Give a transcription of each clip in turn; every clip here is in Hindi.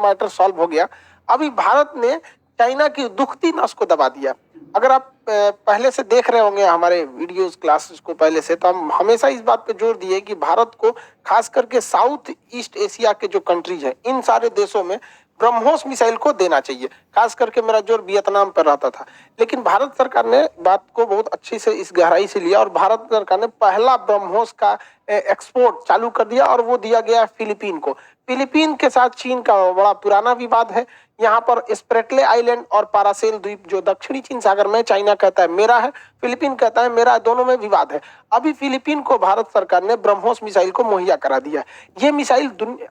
मैटर सॉल्व हो गया। अभी भारत ने चाइना की दुखती नस को दबा दिया। अगर आप पहले से देख रहे होंगे हमारे वीडियोस क्लासेस को पहले से, तो हम हमेशा इस बात पे जोर दिए कि भारत को खास करके साउथ ईस्ट एशिया के जो कंट्रीज हैं, इन सारे देशों में ब्रह्मोस मिसाइल को देना चाहिए। खास करके मेरा जोर वियतनाम पर रहता था, लेकिन भारत सरकार ने बात को बहुत अच्छी से इस गहराई से लिया और भारत सरकार ने पहला ब्रह्मोस का एक्सपोर्ट चालू कर दिया और वो दिया गया फिलीपीन को। फिलीपीन के साथ चीन का बड़ा पुराना विवाद है। यहाँ पर स्प्रेटले आइलैंड और पारासेल द्वीप जो दक्षिणी चीन सागर में, चाइना कहता है मेरा है, फिलीपीन कहता है मेरा है, दोनों में विवाद है। अभी फिलीपीन को भारत सरकार ने ब्रह्मोस मिसाइल को मुहैया करा दिया। ये मिसाइल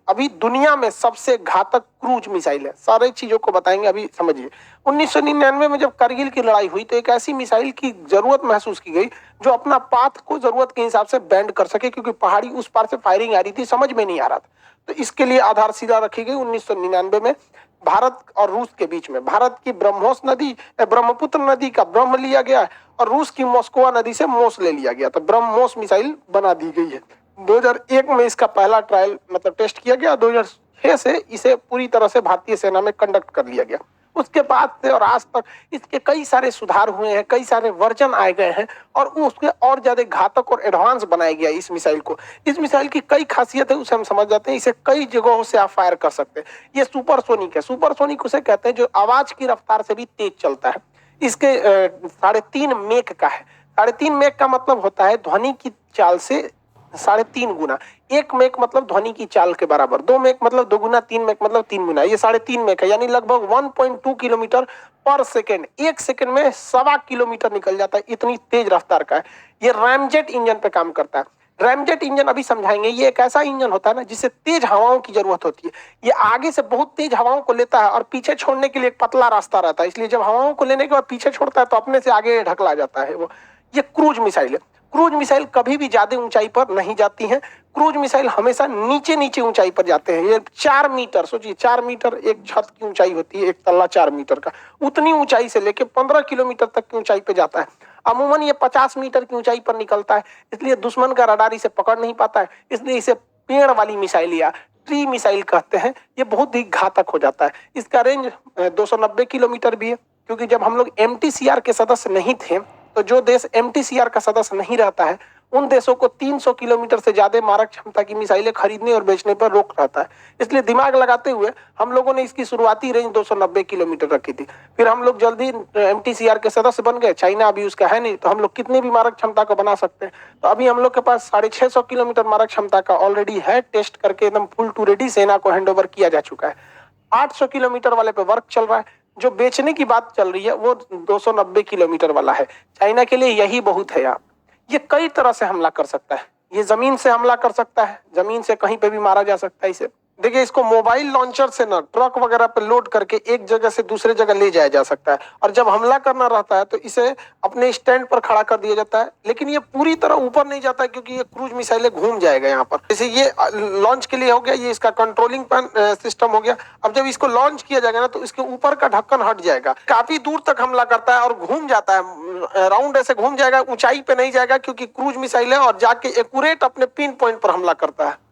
अभी दुनिया में सबसे घातक क्रूज मिसाइल है। सारी चीजों को बताएंगे, अभी समझिए। 1999 में जब करगिल की लड़ाई हुई तो एक ऐसी मिसाइल की जरूरत महसूस की गई जो अपना पाथ को जरूरत के हिसाब से बैंड कर सके, क्योंकि पहाड़ी उस पार से फायरिंग आ रही थी, समझ में नहीं आ रहा था। तो इसके लिए आधारशिला रखी गई 1999 में भारत और रूस के बीच में। भारत की ब्रह्मोस नदी, ब्रह्मपुत्र नदी का ब्रह्म लिया गया और रूस की मॉस्कोवा नदी से मोस ले लिया गया, तो ब्रह्मोस मिसाइल बना दी गई है। 2001 में इसका पहला ट्रायल मतलब टेस्ट किया गया। 2006 से इसे पूरी तरह से भारतीय सेना में कंडक्ट कर लिया गया। उसके बाद से और आज तक इसके कई सारे सुधार हुए हैं, कई सारे वर्जन आए गए हैं और उसके और ज्यादा घातक और एडवांस बनाया गया इस मिसाइल को। इस मिसाइल की कई खासियत है, उसे हम समझ जाते हैं। इसे कई जगहों से आप फायर कर सकते हैं। ये सुपरसोनिक है। सुपरसोनिक उसे कहते हैं जो आवाज की रफ्तार से भी तेज चलता है। इसके 3.5 मेक का है। 3.5 मेक का मतलब होता है ध्वनि की चाल से 3.5 गुना। 1 मेक मतलब ध्वनि की चाल के बराबर, 2 मेक मतलब 2 गुना, 3 मेक मतलब 3 गुना। ये 3.5 मेक है, यानी लगभग 1.2 किलोमीटर पर सेकेंड। 1 सेकेंड में 1.25 किलोमीटर निकल जाता है, इतनी तेज रफ्तार का है। ये रैमजेट इंजन पे काम करता है। रैमजेट इंजन अभी समझाएंगे। ये एक ऐसा इंजन होता है ना जिससे तेज हवाओं की जरूरत होती है। ये आगे से बहुत तेज हवाओं को लेता है और पीछे छोड़ने के लिए एक पतला रास्ता रहता है, इसलिए जब हवाओं को लेने के बाद पीछे छोड़ता है तो अपने से आगे ढकला जाता है वो। ये क्रूज मिसाइल है। क्रूज मिसाइल कभी भी ज्यादा ऊंचाई पर नहीं जाती हैं। क्रूज मिसाइल हमेशा नीचे नीचे ऊंचाई पर जाते हैं। ये 4 मीटर, सोचिए 4 मीटर एक छत की ऊंचाई होती है, एक तल्ला 4 मीटर का, उतनी ऊंचाई से लेके 15 किलोमीटर तक की ऊंचाई पे जाता है। अमूमन ये 50 मीटर की ऊंचाई पर निकलता है, इसलिए दुश्मन का रडार इसे पकड़ नहीं पाता है। इसलिए इसे पेड़ वाली मिसाइल या ट्री मिसाइल कहते हैं। ये बहुत ही घातक हो जाता है। इसका रेंज 290 किलोमीटर भी है, क्योंकि जब हम लोग MTCR के सदस्य नहीं थे तो जो देश MTCR का सदस्य नहीं रहता है उन देशों को 300 किलोमीटर से ज्यादा मारक क्षमता की मिसाइलें खरीदने और बेचने पर रोक रहता है। इसलिए दिमाग लगाते हुए हम लोगों ने इसकी शुरुआती रेंज 290 किलोमीटर रखी थी। फिर हम लोग जल्दी MTCR के सदस्य बन गए। चाइना अभी उसका है नहीं, तो हम लोग कितनी भी मारक क्षमता को बना सकते हैं। तो अभी हम लोग के पास 650 किलोमीटर मारक क्षमता का ऑलरेडी है, टेस्ट करके एकदम फुल टू रेडी सेना को हैंड ओवर किया जा चुका है। 800 किलोमीटर वाले पे वर्क चल रहा है। जो बेचने की बात चल रही है वो 290 किलोमीटर वाला है। चाइना के लिए यही बहुत है यार। ये कई तरह से हमला कर सकता है। ये जमीन से हमला कर सकता है, जमीन से कहीं पे भी मारा जा सकता है इसे। देखिए, इसको मोबाइल लॉन्चर से ना ट्रक वगैरह पे लोड करके एक जगह से दूसरे जगह ले जाया जा सकता है, और जब हमला करना रहता है तो इसे अपने स्टैंड पर खड़ा कर दिया जाता है। लेकिन ये पूरी तरह ऊपर नहीं जाता है, क्योंकि ये क्रूज मिसाइलें घूम जाएगा यहाँ पर। जैसे ये लॉन्च के लिए हो गया, ये इसका कंट्रोलिंग सिस्टम हो गया। अब जब इसको लॉन्च किया जाएगा ना तो इसके ऊपर का ढक्कन हट जाएगा, काफी दूर तक हमला करता है और घूम जाता है, राउंड ऐसे घूम जाएगा, ऊंचाई पे नहीं जाएगा क्योंकि क्रूज मिसाइल है, और जाके एक्यूरेट अपने पिन पॉइंट पर हमला करता है।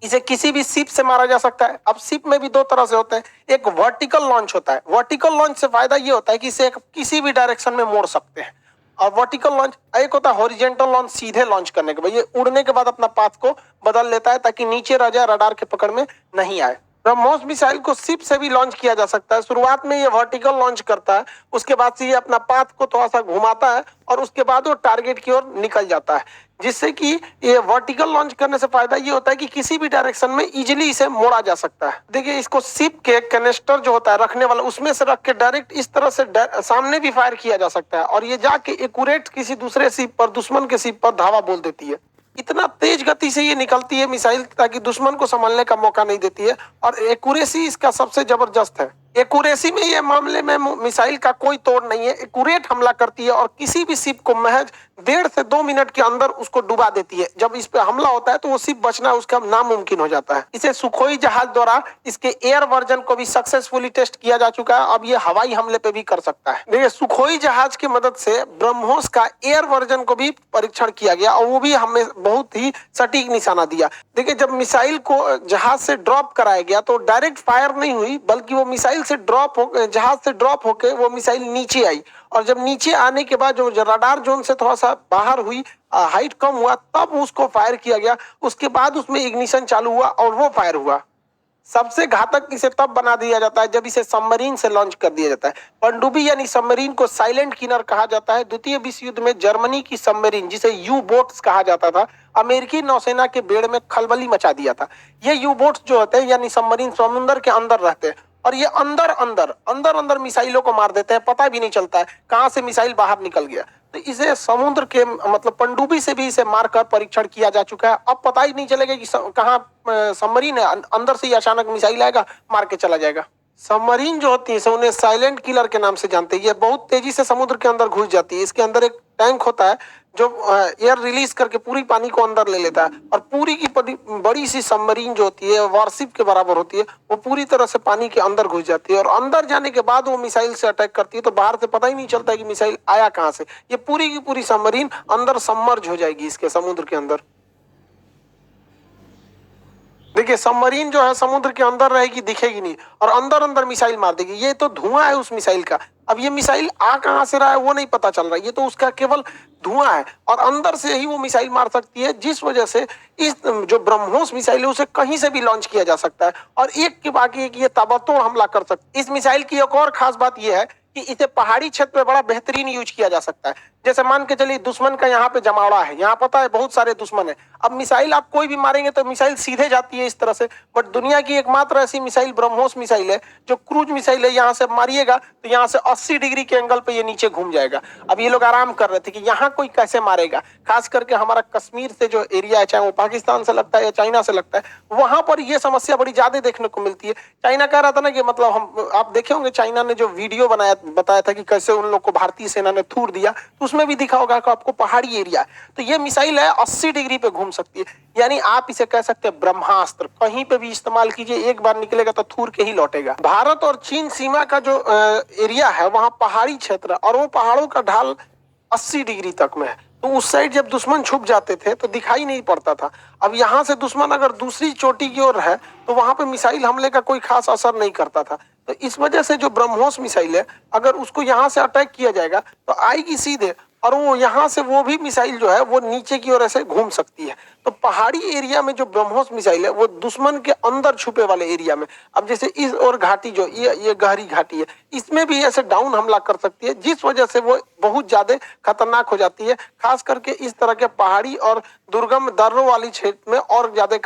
इसे किसी भी शिप से मारा जा सकता है। अब शिप में भी 2 तरह से होते हैं। एक वर्टिकल लॉन्च होता है। वर्टिकल लॉन्च से फायदा ये होता है कि इसे किसी भी डायरेक्शन में मोड़ सकते हैं। और वर्टिकल लॉन्च एक होता है हॉरिजेंटल लॉन्च, सीधे लॉन्च करने के बाद ये उड़ने के बाद अपना पाथ को बदल लेता है ताकि नीचे रह जाए, रडार के पकड़ में नहीं आए। ब्रह्मोस मिसाइल को शिप से भी लॉन्च किया जा सकता है। शुरुआत में ये वर्टिकल लॉन्च करता है, उसके बाद से ये अपना पाथ को थोड़ा सा घुमाता है और उसके बाद वो टारगेट की ओर निकल जाता है। जिससे कि ये वर्टिकल लॉन्च करने से फायदा ये होता है कि किसी भी डायरेक्शन में इजीली इसे मोड़ा जा सकता है। देखिए, इसको शिप के कैनिस्टर जो होता है रखने वाला, उसमें से रख के डायरेक्ट इस तरह से सामने भी फायर किया जा सकता है, और ये जाके एक्यूरेट किसी दूसरे शिप पर, दुश्मन के शिप पर धावा बोल देती है। इतना तेज गति से ये निकलती है मिसाइल ताकि दुश्मन को संभालने का मौका नहीं देती है, और एक्यूरेसी इसका सबसे जबरदस्त है। एक्यूरेसी में ये मामले में मिसाइल का कोई तोड़ नहीं है, एक्यूरेट हमला करती है और किसी भी शिप को महज 1.5 से 2 मिनट के अंदर उसको डुबा देती है। जब इस पे हमला होता है तो वो शिप बचना उसका नामुमकिन हो जाता है। इसे सुखोई जहाज द्वारा इसके एयर वर्जन को भी सक्सेसफुली टेस्ट किया जा चुका है। अब ये हवाई हमले पे भी कर सकता है। देखिए, सुखोई जहाज की मदद से ब्रह्मोस का एयर वर्जन को भी परीक्षण किया गया और वो भी हमें बहुत ही सटीक निशाना दिया। देखिए, जब मिसाइल को जहाज से ड्रॉप कराया गया तो डायरेक्ट फायर नहीं हुई, बल्कि वो मिसाइल से जहाज से ड्रॉप होकर वो मिसाइल नीचे आई और जब नीचे आने के बाद जो रडार जोन से थोड़ा सा बाहर हुई, हाइट कम हुआ, तब उसको फायर किया गया। उसके बाद उसमें इग्निशन चालू हुआ और वो फायर हुआ। सबसे घातक इसे तब बना दिया जाता है जब इसे सबमरीन से लॉन्च कर दिया जाता है। पनडुब्बी यानी सबमरीन को साइलेंट किलर कहा जाता है। द्वितीय विश्व युद्ध में जर्मनी की सबमरीन, जिसे यू बोट्स कहा जाता था, अमेरिकी नौसेना के बेड़ में खलबली मचा दिया था। ये यू बोट्स जो होते हैं यानी सबमरीन समुद्र के अंदर रहते हैं और ये अंदर अंदर मिसाइलों को मार देते हैं। पता भी नहीं चलता है कहां से मिसाइल बाहर निकल गया। तो इसे समुद्र के मतलब पनडुब्बी से भी इसे मारकर परीक्षण किया जा चुका है। अब पता ही नहीं चलेगा कि कहाँ सबमरीन है, अंदर से ही अचानक मिसाइल आएगा, मार के चला जाएगा। सबमरीन जो होती है उन्हें साइलेंट किलर के नाम से जानते हैं। ये बहुत तेजी से समुद्र के अंदर घुस जाती है। इसके अंदर एक टैंक होता है जो एयर रिलीज करके पूरी पानी को अंदर ले लेता है और पूरी की बड़ी सी सबमरीन जो होती है वारशिप के बराबर होती है, वो पूरी तरह से पानी के अंदर घुस जाती है और अंदर जाने के बाद वो मिसाइल से अटैक करती है। तो बाहर से पता ही नहीं चलता है कि मिसाइल आया कहाँ से। ये पूरी की पूरी सबमरीन अंदर सबमर्ज हो जाएगी इसके समुद्र के अंदर। देखिए, सबमरीन जो है समुद्र के अंदर रहेगी, दिखेगी नहीं और अंदर अंदर मिसाइल मार देगी। ये तो धुआं है उस मिसाइल का। अब ये मिसाइल आ कहां से रहा है वो नहीं पता चल रहा है, ये तो उसका केवल धुआं है और अंदर से ही वो मिसाइल मार सकती है, जिस वजह से इस जो ब्रह्मोस मिसाइल है उसे कहीं से भी लॉन्च किया जा सकता है और एक के बाकी एक ये ताबड़तोड़ हमला कर सकता है। इस मिसाइल की एक और खास बात यह है कि इसे पहाड़ी क्षेत्र में बड़ा बेहतरीन यूज किया जा सकता है। जैसे मान के चलिए दुश्मन का यहाँ पे जमावड़ा है, यहाँ पता है बहुत सारे दुश्मन है। अब मिसाइल आप कोई भी मारेंगे तो मिसाइल सीधे जाती है इस तरह से, बट दुनिया की एकमात्र ऐसी मिसाइल ब्रह्मोस मिसाइल है जो क्रूज मिसाइल है। यहाँ से मारिएगा तो यहाँ से 80 डिग्री के एंगल पे ये नीचे घूम जाएगा। अब ये लोग आराम कर रहे थे कि यहाँ कोई कैसे मारेगा। खास करके हमारा कश्मीर से जो एरिया है, चाहे वो पाकिस्तान से लगता है या चाइना से लगता है, वहां पर ये समस्या बड़ी ज्यादा देखने को मिलती है। चाइना कह रहा था ना कि मतलब हम आप देखे होंगे चाइना ने जो वीडियो बताया था कि कैसे उन लोग को भारतीय सेना ने थूर दिया, तो उसमें भी दिखा होगा कि आपको पहाड़ी एरिया है तो ये मिसाइल है 80 डिग्री पे घूम सकती है। यानी आप इसे कह सकते हैं ब्रह्मास्त्र। कहीं पे भी इस्तेमाल कीजिए, एक बार निकलेगा तो थूर के ही लौटेगा। भारत और चीन सीमा का जो एरिया है वहां पहाड़ी क्षेत्र और वो पहाड़ों का ढाल 80 डिग्री तक में है, तो उस साइड जब दुश्मन छुप जाते थे तो दिखाई नहीं पड़ता था। अब यहाँ से दुश्मन अगर दूसरी चोटी की ओर है तो वहां पे मिसाइल हमले का कोई खास असर नहीं करता था। तो इस वजह से जो ब्रह्मोस मिसाइल है, अगर उसको यहाँ से अटैक किया जाएगा तो आएगी सीधे और वो यहाँ से वो भी मिसाइल जो है वो नीचे की ओर ऐसे घूम सकती है। तो पहाड़ी एरिया में जो ब्रह्मोस मिसाइल है वो दुश्मन के अंदर छुपे वाले एरिया में, अब जैसे इस और घाटी जो ये गहरी घाटी है, इसमें भी ऐसे डाउन हमला कर सकती है, जिस वजह से वो बहुत ज्यादा खतरनाक हो जाती है। खास करके इस तरह के पहाड़ी और दुर्गम दर्रों वाली क्षेत्र में और ज्यादा